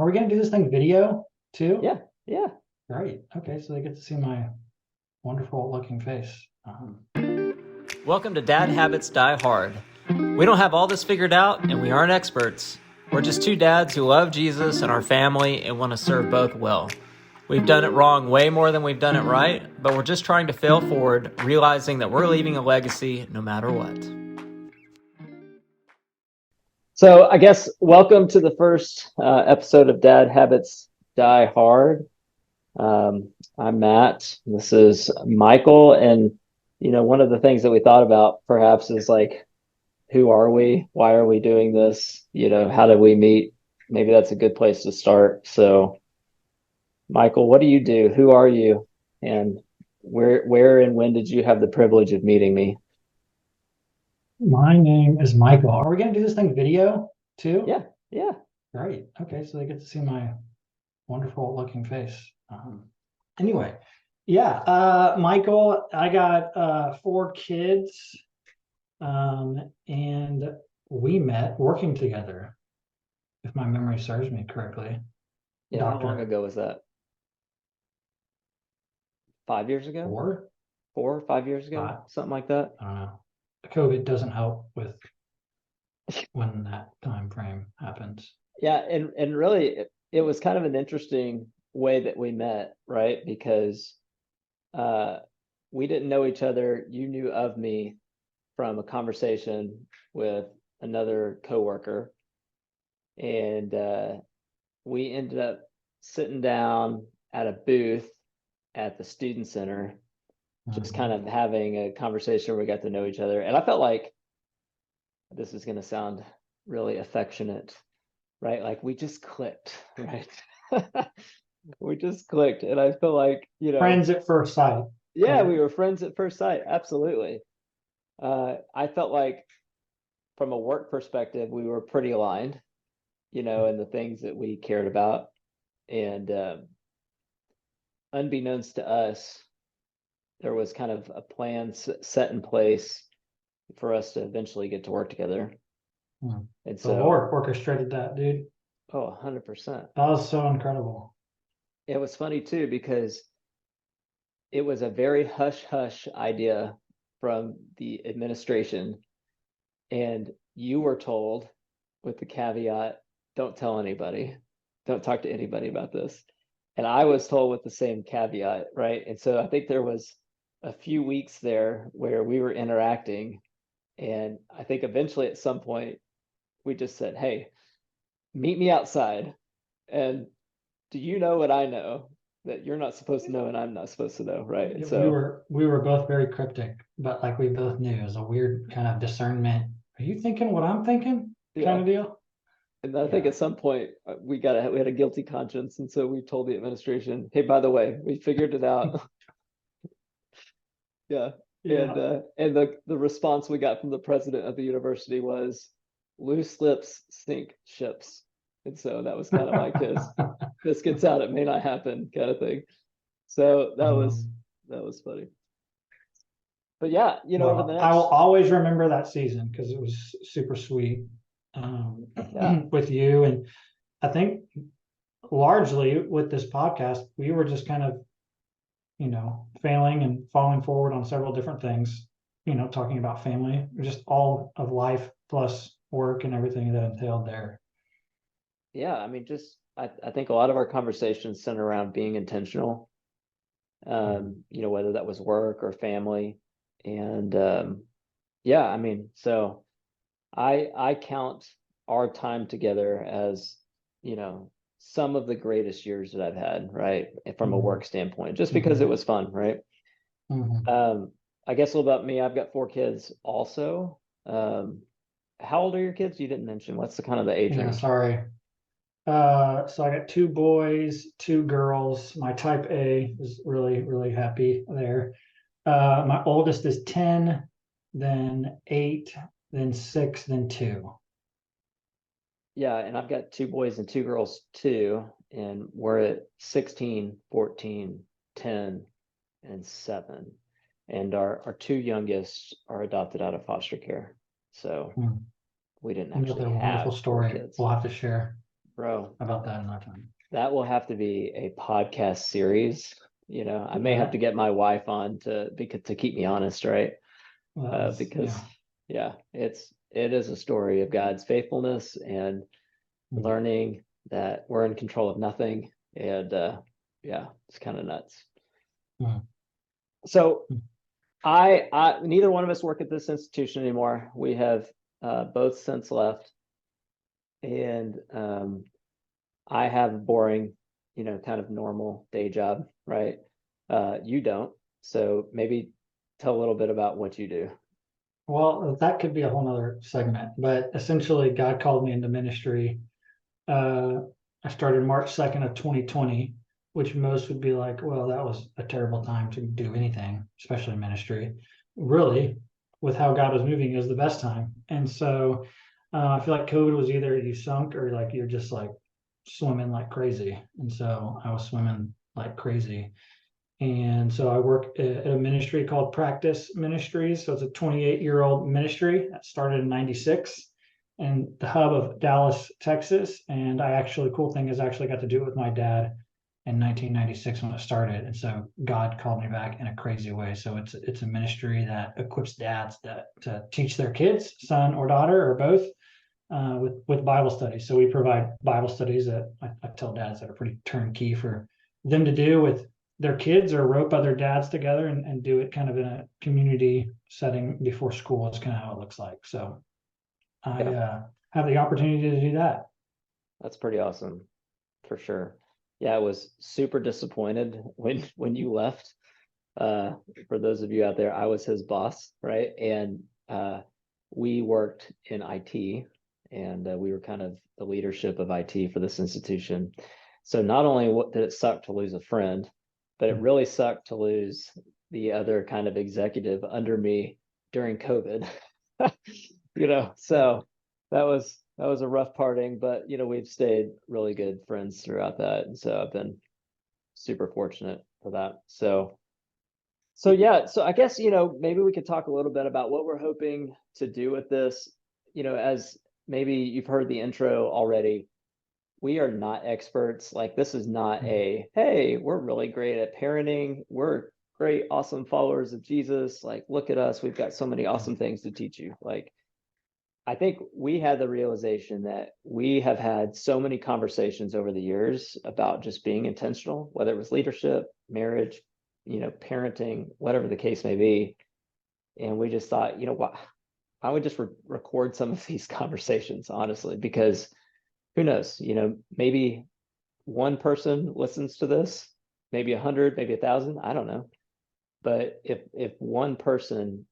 Are we gonna do this thing video too? Yeah, yeah. Great. Okay, so they get to see my wonderful looking face. Welcome to Dad Habits Die Hard. We don't have all this figured out, and we aren't experts. We're just two dads who love Jesus and our family and want to serve both well. We've done it wrong way more than we've done it right, but we're just trying to fail forward, realizing that we're leaving a legacy no matter what. So I guess welcome to the first episode of Dad Habits Die Hard. I'm Matt. This is Michael. And, one of the things that we thought about perhaps is like, who are we? Why are we doing this? How did we meet? Maybe that's a good place to start. So, Michael, what do you do? Who are you? And where and when did you have the privilege of meeting me? My name is Michael. Are we gonna do this thing video too? Yeah, yeah. Great. Okay, so they get to see my wonderful looking face. Anyway, yeah, Michael, I got 4 kids, and we met working together, if my memory serves me correctly. Yeah, how long ago was that? 5 years ago? 4? 4 or 5 years ago? Something like that. I don't know. COVID doesn't help with when that time frame happens. Yeah, and really it was kind of an interesting way that we met, right? Because we didn't know each other. You knew of me from a conversation with another coworker, and we ended up sitting down at a booth at the student center, just kind of having a conversation where we got to know each other. And I felt like this is going to sound really affectionate, right? Like we just clicked, right? We just clicked. And I feel like, friends at first sight. Yeah, we were friends at first sight. Absolutely. I felt like from a work perspective, we were pretty aligned, in the things that we cared about. And unbeknownst to us, there was kind of a plan set in place for us to eventually get to work together. And so the Lord orchestrated that, dude. Oh, 100%. That was so incredible. It was funny too, because it was a very hush-hush idea from the administration. And you were told with the caveat, don't tell anybody, don't talk to anybody about this. And I was told with the same caveat, right? And so I think there was a few weeks there where we were interacting. And I think eventually at some point we just said, hey, meet me outside. And do you know what I know that you're not supposed to know and I'm not supposed to know, right? And so we were both very cryptic, but like we both knew it was a weird kind of discernment. Are you thinking what I'm thinking? Kind of deal. And I think at some point we had a guilty conscience, and so we told the administration, "Hey, by the way, we figured it out." Yeah. And the response we got from the president of the university was, "Loose lips sink ships," and so that was kind of like his "this gets out, it may not happen" kind of thing. So that was funny. But yeah, over the next, I will always remember that season because it was super sweet with you. And I think largely with this podcast, we were just kind of, failing and falling forward on several different things, talking about family, just all of life plus work and everything that entailed there. Yeah, I mean, I think a lot of our conversations center around being intentional, whether that was work or family. And yeah, I mean, so I count our time together as, some of the greatest years that I've had, right? From a work standpoint, just because it was fun, right? I guess a little about me, I've got 4 kids also. How old are your kids? You didn't mention. What's the kind of the age range? Sorry. So I got 2 boys, 2 girls. My type A is really, really happy there. My oldest is 10, then 8, then 6, then 2. Yeah, and I've got 2 boys and 2 girls too, and we're at 16, 14, 10, and 7. And our 2 youngest are adopted out of foster care. So we didn't actually have a wonderful story kids. We'll have to share. Bro, about that another time. that will have to be a podcast series. I may have to get my wife on to keep me honest, right? Well, that was- Because it is a story of God's faithfulness and Mhm. learning that we're in control of nothing. And it's kind of nuts. Mhm. So Mhm. I neither one of us work at this institution anymore. We have both since left. And I have a boring, kind of normal day job, right? You don't. So maybe tell a little bit about what you do. Well, that could be a whole nother segment, but essentially God called me into ministry. I started March 2nd of 2020, which most would be like, well, that was a terrible time to do anything, especially ministry. Really, with how God was moving, is the best time. And so I feel like COVID was either you sunk or like you're just like swimming like crazy. And so I was swimming like crazy. And so I work at a ministry called Practice Ministries. So it's a 28-year-old ministry that started in 96 and the hub of Dallas, Texas. And cool thing is I actually got to do it with my dad in 1996 when it started. And so God called me back in a crazy way. So it's a ministry that equips dads to teach their kids, son or daughter or both, with Bible studies. So we provide Bible studies that I tell dads that are pretty turnkey for them to do with their kids or rope other dads together and do it kind of in a community setting before school is kind of how it looks like. So I have the opportunity to do that. That's pretty awesome, for sure. Yeah, I was super disappointed when you left. For those of you out there, I was his boss, right? And we worked in IT, and we were kind of the leadership of IT for this institution. So not only did it suck to lose a friend, but it really sucked to lose the other kind of executive under me during COVID. So that was a rough parting, but we've stayed really good friends throughout that. And so I've been super fortunate for that. So yeah, so I guess, maybe we could talk a little bit about what we're hoping to do with this. As maybe you've heard the intro already, we are not experts. Like, this is not hey, we're really great at parenting. We're great, awesome followers of Jesus. Like, look at us. We've got so many awesome things to teach you. Like, I think we had the realization that we have had so many conversations over the years about just being intentional, whether it was leadership, marriage, parenting, whatever the case may be. And we just thought, what, why don't we just record some of these conversations, honestly, because who knows, maybe one person listens to this, maybe 100, maybe 1,000, I don't know. But if one person,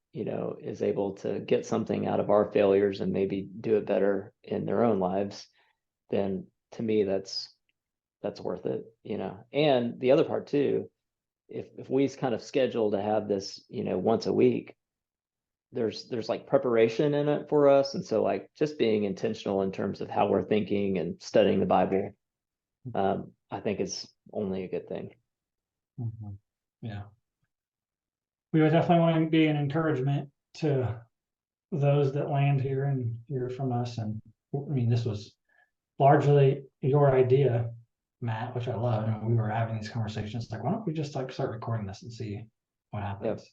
is able to get something out of our failures and maybe do it better in their own lives, then to me, that's worth it, And the other part too, if we kind of schedule to have this, once a week, there's like preparation in it for us. And so like just being intentional in terms of how we're thinking and studying the Bible, I think is only a good thing. Mm-hmm. Yeah. We would definitely want to be an encouragement to those that land here and hear from us. And I mean, this was largely your idea, Matt, which I love. And we were having these conversations like, why don't we just like start recording this and see what happens? Yep.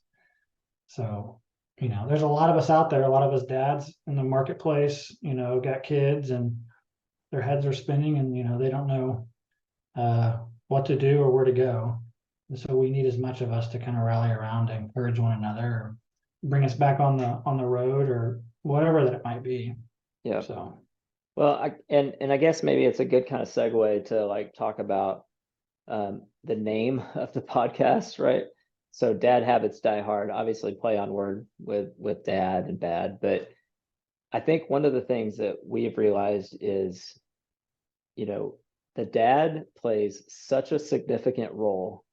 So, there's a lot of us out there, a lot of us dads in the marketplace, got kids and their heads are spinning and, they don't know what to do or where to go. And so we need as much of us to kind of rally around and encourage one another or bring us back on the road or whatever that it might be. Yeah. So, well, I guess maybe it's a good kind of segue to like talk about the name of the podcast, right? So Dad Habits Die Hard, obviously play on word with dad and bad, but I think one of the things that we've realized is, the dad plays such a significant role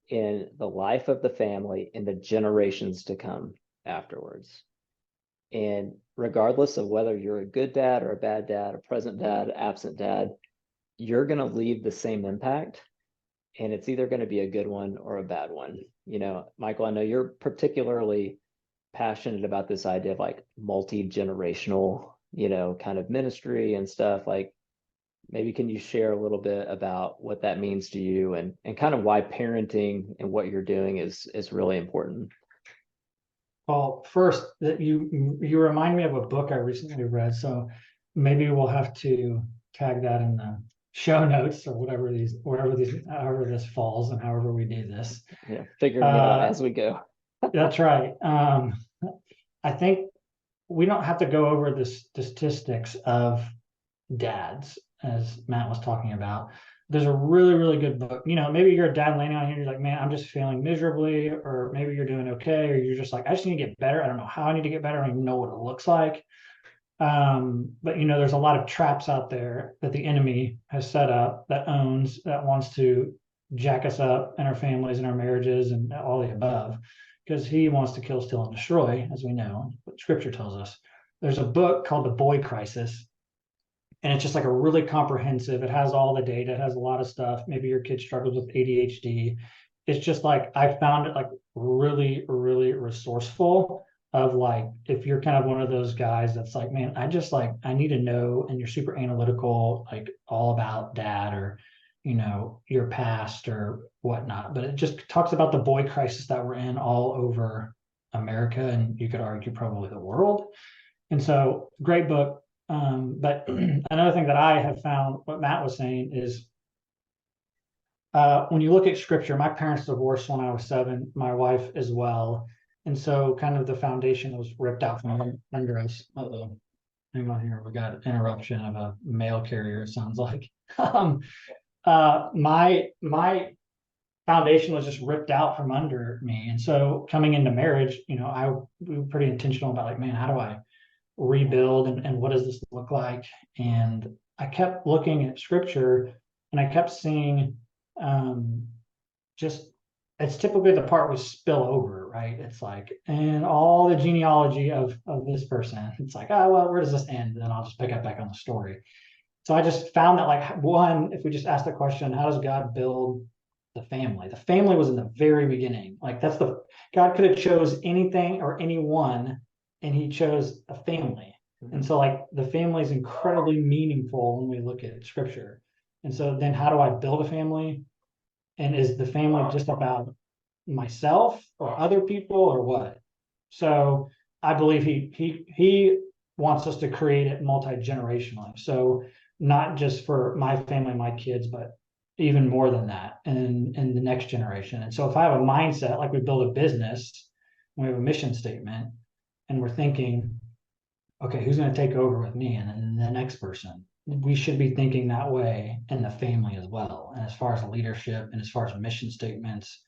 in the life of the family in the generations to come afterwards. And regardless of whether you're a good dad or a bad dad, a present dad, absent dad, you're going to leave the same impact. And it's either going to be a good one or a bad one. Michael, I know you're particularly passionate about this idea of like multi-generational, kind of ministry and stuff. Like, maybe can you share a little bit about what that means to you and kind of why parenting and what you're doing is really important? Well, first, that you remind me of a book I recently read, so maybe we'll have to tag that in the show notes or however this falls and however we do this. Yeah, figuring it out Uh, as we go. that's right. I think we don't have to go over the statistics of dads, as Matt was talking about. There's a really, really good book. Maybe you're a dad laying out here, and you're like, man, I'm just feeling miserably, or maybe you're doing okay, or you're just like, I just need to get better. I don't know how I need to get better. I don't even know what it looks like. But there's a lot of traps out there that the enemy has set up that wants to jack us up in our families and our marriages and all the above, because he wants to kill, steal, and destroy, as we know, what scripture tells us. There's a book called The Boy Crisis, and it's just like a really comprehensive. It has all the data, it has a lot of stuff. Maybe your kid struggles with ADHD. It's just like I found it like really, really resourceful of like if you're kind of one of those guys that's like, man, I need to know, and you're super analytical, like all about dad or your past or whatnot. But it just talks about the boy crisis that we're in all over America, and you could argue probably the world. And so, great book. But another thing that I have found, what Matt was saying is, when you look at scripture, my parents divorced when I was 7, my wife as well. And so kind of the foundation was ripped out from under us. Uh-oh. Hang on here. We got an interruption of a mail carrier, it sounds like. My foundation was just ripped out from under me. And so coming into marriage, we were pretty intentional about like, man, how do I rebuild and what does this look like? And I kept looking at scripture and I kept seeing just it's typically the part we spill over, right? It's like, and all the genealogy of this person. It's like, oh well, where does this end? And then I'll just pick up back on the story. So I just found that like one, if we just ask the question, how does God build the family? The family was in the very beginning. Like God could have chose anything or anyone, and he chose a family. And so like the family is incredibly meaningful when we look at scripture. And so then how do I build a family? And is the family just about myself or other people or what? So I believe he wants us to create it multi-generationally. So not just for my family, my kids, but even more than that and the next generation. And so if I have a mindset like we build a business, we have a mission statement, and we're thinking, okay, who's going to take over with me? And then the next person. We should be thinking that way in the family as well. And as far as leadership and as far as mission statements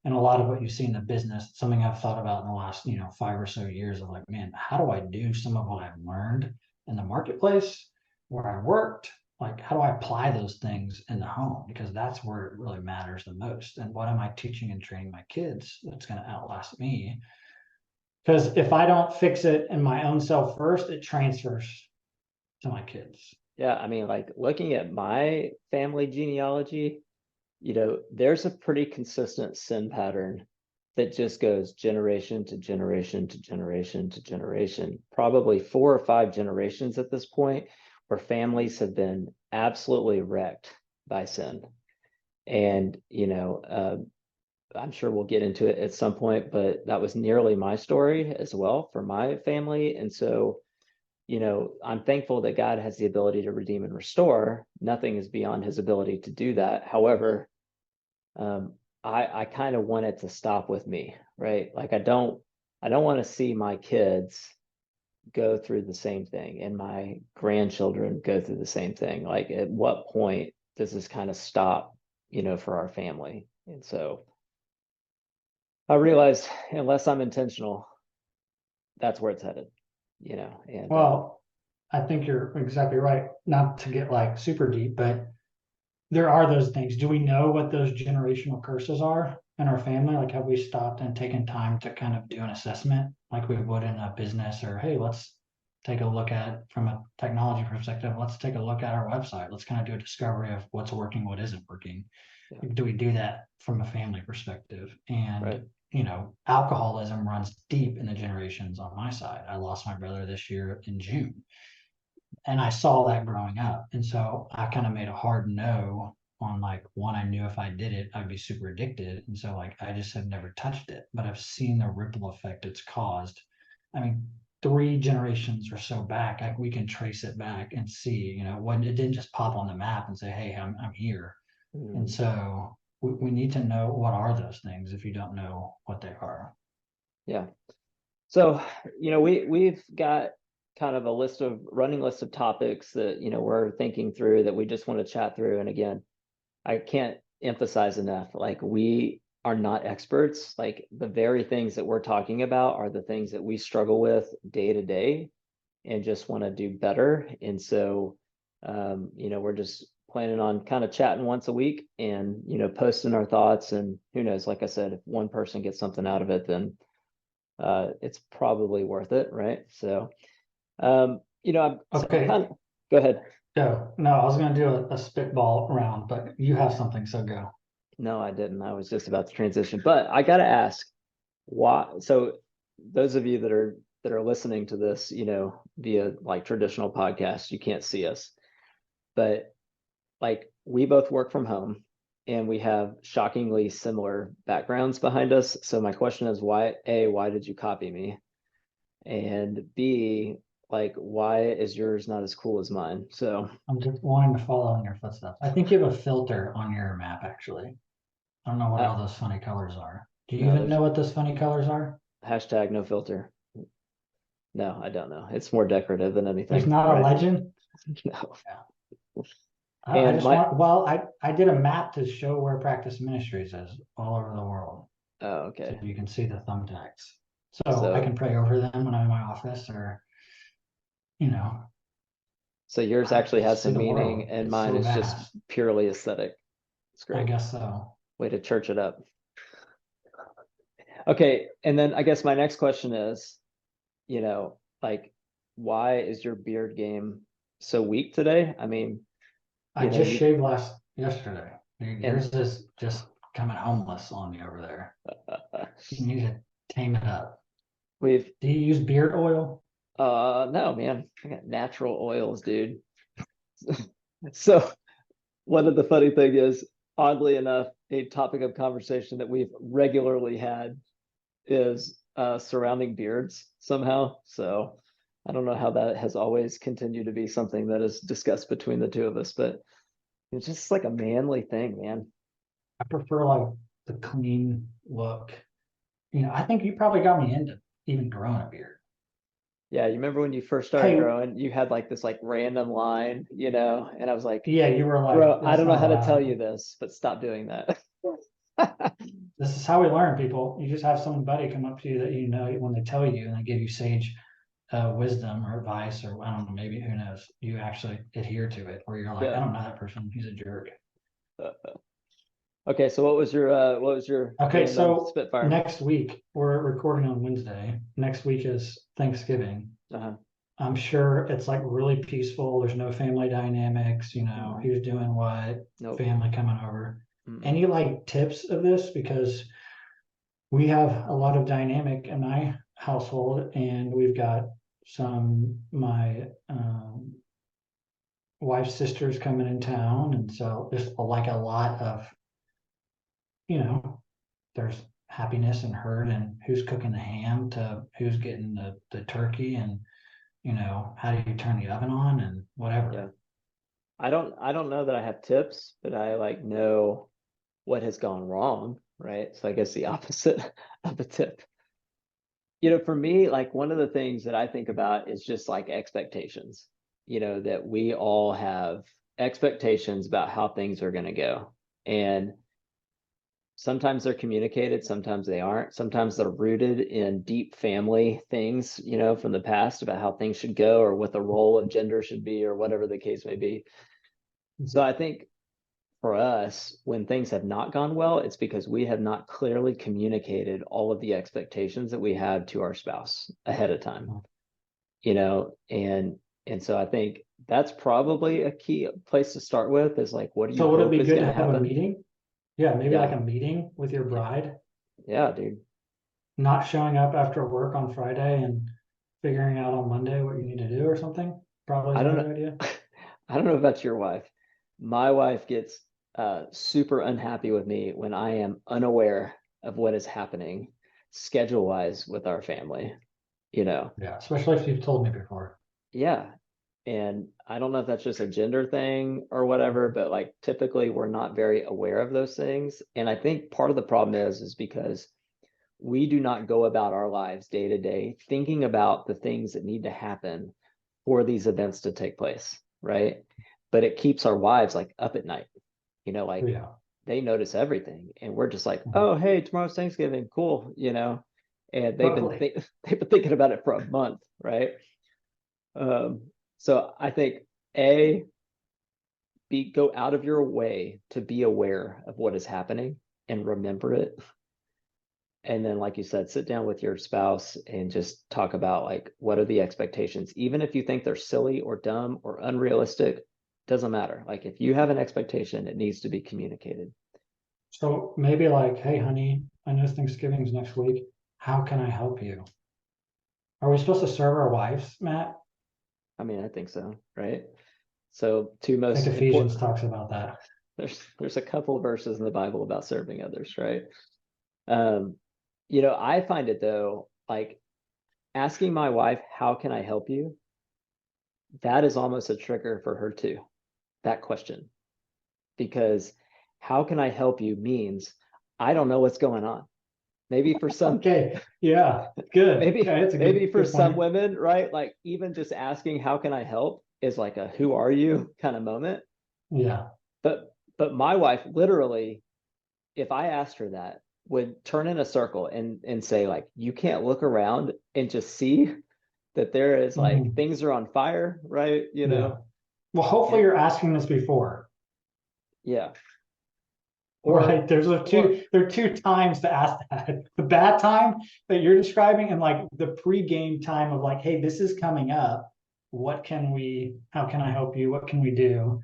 and a lot of what you see in the business, something I've thought about in the last, 5 or so years of like, man, how do I do some of what I've learned in the marketplace where I worked? Like, how do I apply those things in the home? Because that's where it really matters the most. And what am I teaching and training my kids that's going to outlast me? Because if I don't fix it in my own self first, it transfers to my kids. Yeah, I mean, like looking at my family genealogy, there's a pretty consistent sin pattern that just goes generation to generation to generation to generation, probably 4 or 5 generations at this point, where families have been absolutely wrecked by sin. And, I'm sure we'll get into it at some point, but that was nearly my story as well for my family. And so, I'm thankful that God has the ability to redeem and restore. Nothing is beyond his ability to do that. However, I kind of want it to stop with me, right? Like I don't want to see my kids go through the same thing and my grandchildren go through the same thing. Like at what point does this kind of stop, for our family? And so I realized unless I'm intentional, that's where it's headed. And well, I think you're exactly right. Not to get like super deep, but there are those things. Do we know what those generational curses are in our family? Like, have we stopped and taken time to kind of do an assessment like we would in a business? Or, hey, let's take a look at, from a technology perspective, let's take a look at our website. Let's kind of do a discovery of what's working, what isn't working. Yeah. Do we do that from a family perspective? And right. Alcoholism runs deep in the generations on my side. I lost my brother this year in June. And I saw that growing up. And so I kind of made a hard no on like one. I knew if I did it, I'd be super addicted. And so like I just have never touched it, but I've seen the ripple effect it's caused. I mean, 3 generations or so back, like we can trace it back and see, when it didn't just pop on the map and say, hey, I'm here. And Mm, so we need to know what are those things if you don't know what they are. yeah. So, we've got kind of a running list of topics that, we're thinking through that we just want to chat through. And again, I can't emphasize enough, like we are not experts. Like the very things that we're talking about are the things that we struggle with day to day and just want to do better. And so, we're just planning on kind of chatting once a week and, posting our thoughts. And who knows, like I said, if one person gets something out of it, then it's probably worth it, right? So, Okay. Go ahead. Go. No, I was going to do a spitball round, but you have something, so go. No, I didn't. I was just about to transition, but I got to ask why. So those of you that are listening to this, via like traditional podcasts, you can't see us, but like we both work from home and we have shockingly similar backgrounds behind us. So my question is why did you copy me? And B, like, why is yours not as cool as mine? So I'm just wanting to follow in your footsteps. I think you have a filter on your map, actually. I don't know what uh, all those funny colors are. Do you no, even there's know what those funny colors are? hashtag no filter. No, I don't know. It's more decorative than There's anything, not a right? legend. No. Yeah. I And just my, want, well, I did a map to show where Practice Ministries is all over the world. oh, So okay. you can see the thumbtacks. So I So, can pray over them when I'm in my office or, you know, so yours actually has see some the meaning world. and It's mine so is just vast. purely aesthetic. It's I great. guess so. Way to church it up. Okay. And then I guess my next question is, like, why is your beard game so weak today? I mean, I just you shaved yesterday. and Yours is just coming homeless on me over there. You need to tame it up. we've Do you use beard oil? no man, I got natural oils, dude. So one of the funny thing is, oddly enough, a topic of conversation that we've regularly had is surrounding beards somehow. So I don't know how that has always continued to be something that is discussed between the two of us, but it's just like a manly thing, man. I prefer like the clean look. I think you probably got me into even growing a beard. Yeah, you remember when you first started Hey, growing, you had like this like random line, and I was like, yeah, you were like, bro, I that's don't know not how to tell allowed. you this, but stop doing that. This is how we learn, people. You just have somebody come up to you that when they tell you and they give you sage wisdom or advice or I don't know, maybe who knows, you actually adhere to it, or you're like, I Yeah. don't know that person, he's a jerk. Okay, so what was your Okay, random so Spitfire? next week we're recording on Wednesday. Next week is Thanksgiving. Uh-huh. I'm sure it's like really peaceful. There's no family dynamics, Mhm. who's doing what, Nope. family coming over. Mm-mm. Any like tips of this? Because we have a lot of dynamic in my household, and we've got my wife's sisters coming in town, and so there's like a lot of you know there's happiness and hurt and who's cooking the ham to who's getting the turkey and how do you turn the oven on and Yeah. whatever. I don't know that I have tips, but I like know what has gone wrong, right? So I guess the opposite of a tip. For me, like one of the things that I think about is just like expectations, that we all have expectations about how things are going to go. And sometimes they're communicated, sometimes they aren't. Sometimes they're rooted in deep family things, from the past about how things should go or what the role of gender should be or whatever the case may be. So I think for us, when things have not gone well, it's because we have not clearly communicated all of the expectations that we have to our spouse ahead of time, and so I think that's probably a key place to start with is like, what do you So would it hope be is good going to to have a happen? meeting? Yeah, maybe like Yeah. a meeting with your Yeah. bride, Yeah, dude. not showing up after work on Friday and figuring out on Monday what you need to do or something. probably is I a don't better know. idea. I don't know about your wife. My wife gets super unhappy with me when I am unaware of what is happening schedule wise with our family, you know. Yeah, especially if you've told me before. Yeah. And I don't know if that's just a gender thing or whatever, but like typically we're not very aware of those things. And I think part of the problem is because we do not go about our lives day to day thinking about the things that need to happen for these events to take place, right? But it keeps our wives like up at night, like Yeah. they notice everything, and we're just like, Mhm. oh, hey, tomorrow's Thanksgiving, cool, and Totally. they've been thinking about it for a month, right? So I think a go out of your way to be aware of what is happening and remember it. And then, like you said, sit down with your spouse and just talk about like what are the expectations, even if you think they're silly or dumb or unrealistic, doesn't matter. Like if you have an expectation, it needs to be communicated. So maybe like, hey, honey, I know Thanksgiving's next week. How can I help you? Are we supposed to serve our wives, Matt? I mean, I think so, right? So two I think most Ephesians important, talks about that. there's a couple of verses in the Bible about serving others, right? Um, I find it though, like asking my wife, how can I help you? That is almost a trigger for her too, that question. Because how can I help you means I don't know what's going on. Maybe for some Okay. Yeah. Good. maybe Okay, that's a maybe for good some point. women, right? Like even just asking how can I help is like a who are you kind of moment. Yeah. But my wife literally, if I asked her that, would turn in a circle and say like you can't look around and just see that there is like Mhm. things are on fire, right? Yeah. Well, hopefully And you're asking this before, yeah. Or right? or there are two times to ask that. The bad time that you're describing and like the pre-game time of like, hey, this is coming up. How can I help you? What can we do?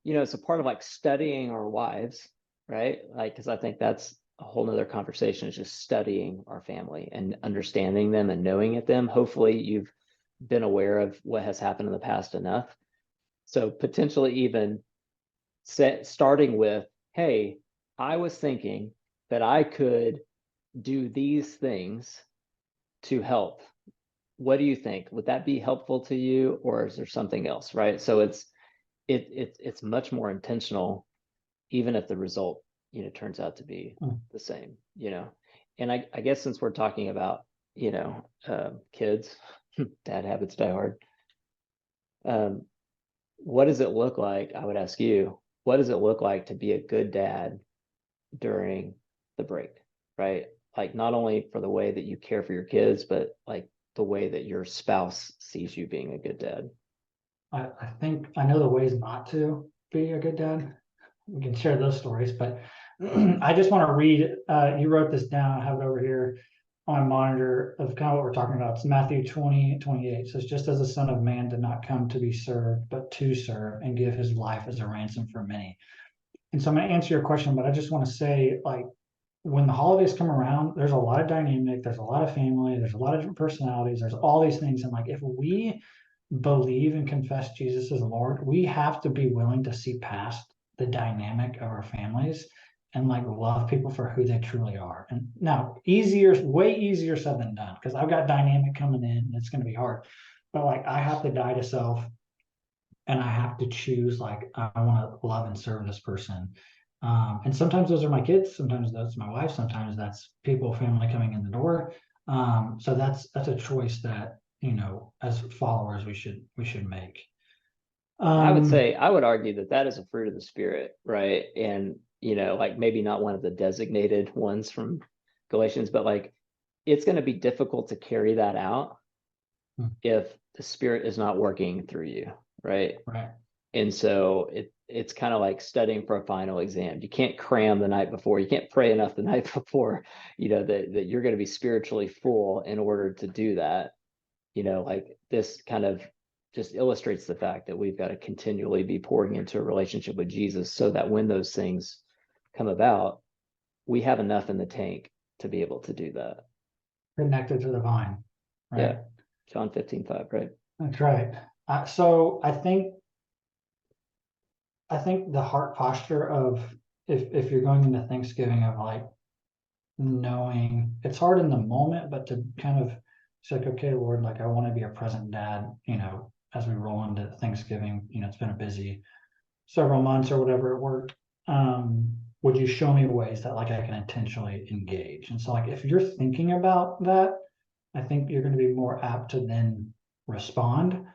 it's a part of like studying our wives, right? Like because I think that's a whole nother conversation, is just studying our family and understanding them and knowing at them. Hopefully you've been aware of what has happened in the past enough, so potentially even starting with, hey, I was thinking that I could do these things to help. What do you think? Would that be helpful to you, or is there something else, right? So it's much more intentional, even if the result turns out to be Hmm. the same. And I guess since we're talking about kids, dad habits die hard. um, what does it look like, I would ask you, what does it look like to be a good dad during the break, right? Like not only for the way that you care for your kids, but like the way that your spouse sees you being a good dad. I think I know the ways not to be a good dad. We can share those stories, but I just want to read. You wrote this down. I have it over here on my monitor of kind of what we're talking about. It's Matthew 20:28. It says, just as the Son of Man did not come to be served, but to serve and give his life as a ransom for many. And so I'm going to answer your question, but I just want to say, like, when the holidays come around, there's a lot of dynamic, there's a lot of family, there's a lot of different personalities, there's all these things. And like, if we believe and confess Jesus as Lord, we have to be willing to see past the dynamic of our families and like love people for who they truly are. And now, way easier said than done, because I've got dynamic coming in and it's going to be hard. But like, I have to die to self and I have to choose, like, I want to love and serve this person. And sometimes those are my kids, sometimes that's my wife, sometimes that's people, family coming in the door. So that's a choice that, as followers, we should make. I would Um, say, I would argue that that is a fruit of the spirit, right? And, like maybe not one of the designated ones from Galatians, but like it's going to be difficult to carry that out if the spirit is not working through you, right? right. And so it's kind of like studying for a final exam. You can't cram the night before. You can't pray enough the night before, that you're going to be spiritually full in order to do that. Like this kind of just illustrates the fact that we've got to continually be pouring into a relationship with Jesus so that when those things come about, we have enough in the tank to be able to do that. Connected to the vine, right? Yeah. John 15:5, right? That's right. So I think the heart posture of if you're going into Thanksgiving of like knowing it's hard in the moment, but to kind of say, like, okay, Lord, like I want to be a present dad, as we roll into Thanksgiving, it's been a busy several months or whatever at work. Would you show me ways that like I can intentionally engage? And so like if you're thinking about that, I think you're going to be more apt to then respond.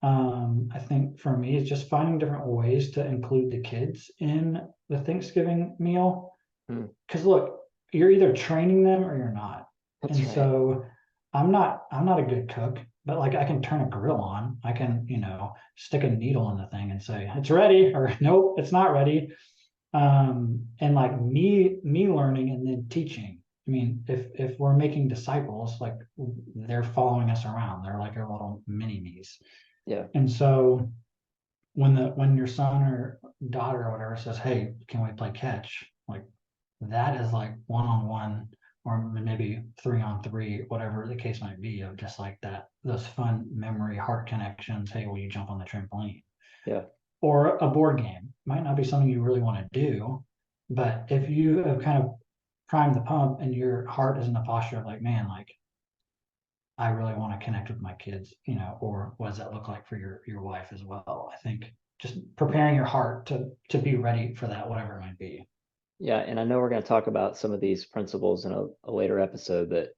I think for me, it's just finding different ways to include the kids in the Thanksgiving meal. Hmm. Because look, you're either training them or you're not. That's And right. so I'm not a good cook, but like I can turn a grill on. I can, stick a needle in the thing and say, it's ready, or nope, it's not ready. And like me learning and then teaching. I mean, if we're making disciples, like they're following us around. They're like our little mini me's. Yeah. And so when your son or daughter or whatever says, "Hey, can we play catch?" Like that is like 1-on-1 or maybe 3-on-3, whatever the case might be, of just like those fun memory heart connections. Hey, will you jump on the trampoline? Yeah. Or a board game might not be something you really want to do, but if you have kind of primed the pump and your heart is in the posture of like, man, like I really want to connect with my kids, or what does that look like for your wife as well? I think just preparing your heart to be ready for that, whatever it might be. Yeah. And I know we're going to talk about some of these principles in a later episode, but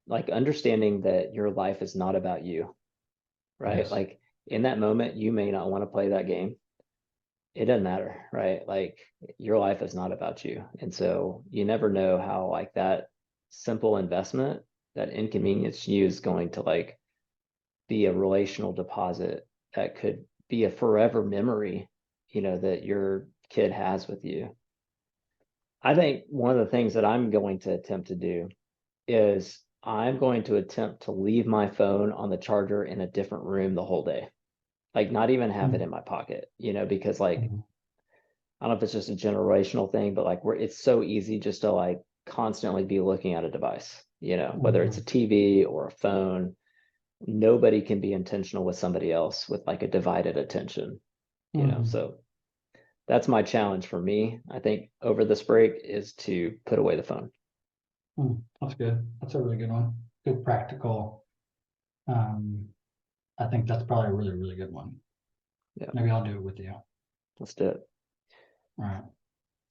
like understanding that your life is not about you, right? Yes. Like in that moment, you may not want to play that game. It doesn't matter, right? Like your life is not about you. And so you never know how like that simple investment, that inconvenience you is going to like be a relational deposit that could be a forever memory, that your kid has with you. I think one of the things that I'm going to attempt to do is I'm going to attempt to leave my phone on the charger in a different room the whole day. Like not even have it in my pocket, because like, Mhm. I don't know if it's just a generational thing, but like it's so easy just to like constantly be looking at a device, whether it's a TV or a phone. Nobody can be intentional with somebody else with like a divided attention, Mhm. so that's my challenge for me. I think over this break is to put away the phone. That's good. That's a really good one. Good practical. I think that's probably a really, really good one. Yeah. Maybe I'll do it with you. Let's do it. All right.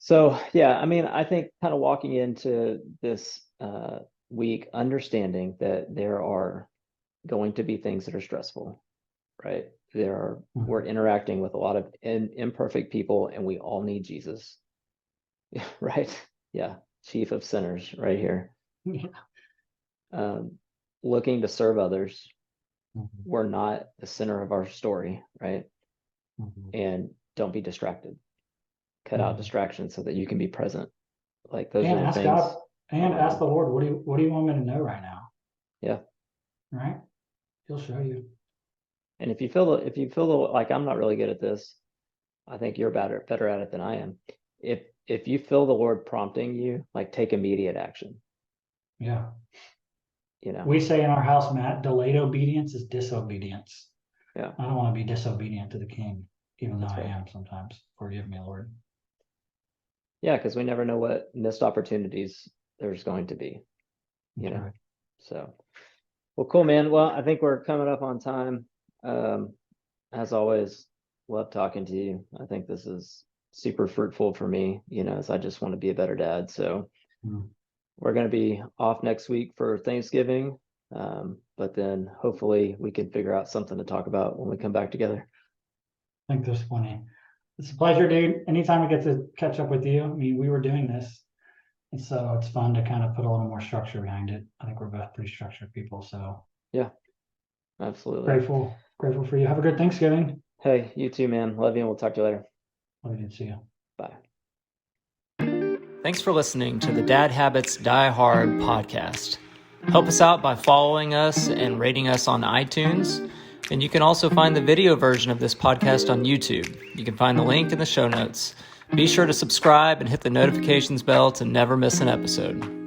So yeah, I mean, I think kind of walking into this week, understanding that there are going to be things that are stressful, right? We're interacting with a lot of imperfect people, and we all need Jesus, right? Yeah, chief of sinners, right here. Looking to serve others. We're not the center of our story, right? And don't be distracted. Cut out distractions so that you can be present. Like those And are the ask things. God and ask the Lord, what do you want me to know right now? Yeah. Right? He'll show you. And if you feel like I'm not really good at this, I think you're better at it than I am. If you feel the Lord prompting you, like take immediate action. Yeah. You know. We say in our house, Matt, delayed obedience is disobedience. Yeah. I don't want to be disobedient to the King, even though That's I right. am sometimes. Forgive me, Lord. Yeah, because we never know what missed opportunities there's going to be. That's right. So, well, cool, man. Well, I think we're coming up on time. As always, love talking to you. I think this is super fruitful for me, as I just want to be a better dad. So we're going to be off next week for Thanksgiving. But then hopefully we can figure out something to talk about when we come back together. I think there's plenty. It's a pleasure, dude. Anytime I get to catch up with you, I mean, we were doing this, and so it's fun to kind of put a little more structure behind it. I think we're both pretty structured people, so yeah, absolutely. Grateful for you. Have a good Thanksgiving. Hey, you too, man. Love you, and we'll talk to you later. Love you. See you. Bye. Thanks for listening to the Dad Habits Die Hard podcast. Help us out by following us and rating us on iTunes. And you can also find the video version of this podcast on YouTube. You can find the link in the show notes. Be sure to subscribe and hit the notifications bell to never miss an episode.